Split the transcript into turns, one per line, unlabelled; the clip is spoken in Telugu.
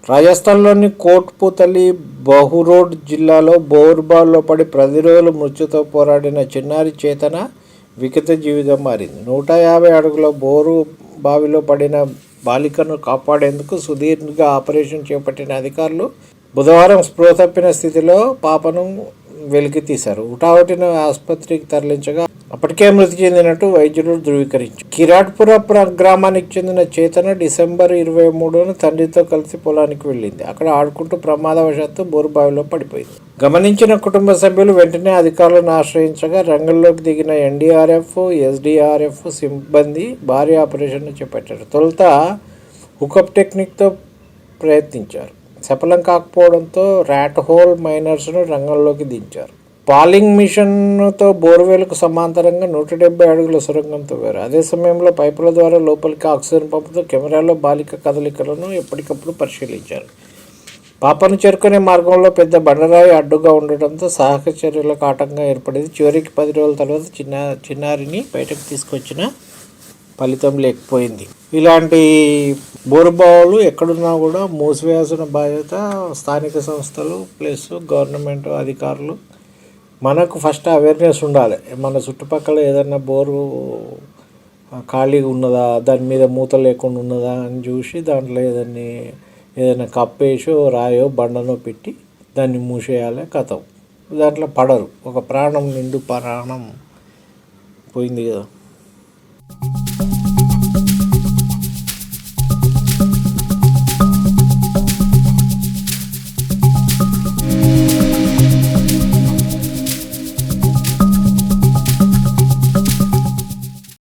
రాజస్థాన్లోని కోట్పుతలి బహురోడ్ జిల్లాలో బోర్బాల్లో పడి 10 రోజులు మృత్యుతో పోరాడిన చిన్నారి చేతన వికృత జీవితం మారింది. 150 అడుగుల బోరు బావిలో పడిన బాలికను కాపాడేందుకు సుదీర్ఘ ఆపరేషన్ చేపట్టిన అధికారులు బుధవారం స్పృహ తప్పిన స్థితిలో పాపను వెలికి తీశారు. హుటాహుటిన ఆసుపత్రికి తరలించగా అప్పటికే మృతి చెందినట్టు వైద్యులు ధృవీకరించారు. కిరాట్పుర గ్రామానికి చెందిన చేతన డిసెంబర్ 23న తండ్రితో కలిసి పొలానికి వెళ్ళింది. అక్కడ ఆడుకుంటూ ప్రమాదవశాత్తు బోరుబావిలో పడిపోయింది. గమనించిన కుటుంబ సభ్యులు వెంటనే అధికారులను ఆశ్రయించగా రంగంలోకి దిగిన ఎన్డీఆర్ఎఫ్, ఎస్డీఆర్ఎఫ్ సిబ్బంది భారీ ఆపరేషన్ను చేపట్టారు. తొలుత హుకప్ టెక్నిక్తో ప్రయత్నించారు. సఫలం కాకపోవడంతో ర్యాట్ హోల్ మైనర్స్ను రంగంలోకి దించారు. పాలింగ్ మిషన్తో బోర్వెల్కు సమాంతరంగా 170 అడుగుల సొరంగం తవ్వారు. అదే సమయంలో పైపుల ద్వారా లోపలికి ఆక్సిజన్ పంపుతూ కెమెరాలో బాలిక కదలికలను ఎప్పటికప్పుడు పరిశీలించారు. పాపను చేరుకునే మార్గంలో పెద్ద బండరాయి అడ్డుగా ఉండటంతో సహాయక చర్యలకు ఆటంకం ఏర్పడింది. చివరికి 10 రోజుల తర్వాత చిన్నారిని బయటకు తీసుకొచ్చిన ఫలితం లేకపోయింది. ఇలాంటి బోరుబావులు ఎక్కడున్నా కూడా మూసివేయాల్సిన బాధ్యత స్థానిక సంస్థలు ప్లస్ గవర్నమెంట్ అధికారులు. మనకు ఫస్ట్ అవేర్నెస్ ఉండాలి. మన చుట్టుపక్కల ఏదైనా బోరు ఖాళీగా ఉన్నదా, దాని మీద మూత లేకుండా ఉన్నదా అని చూసి దాంట్లో ఏదైనా కప్పేసో రాయో బండనో పెట్టి దాన్ని మూసేయాలి. కథం దాంట్లో పడరు. ఒక ప్రాణం నిండు ప్రాణం పోయింది కదా.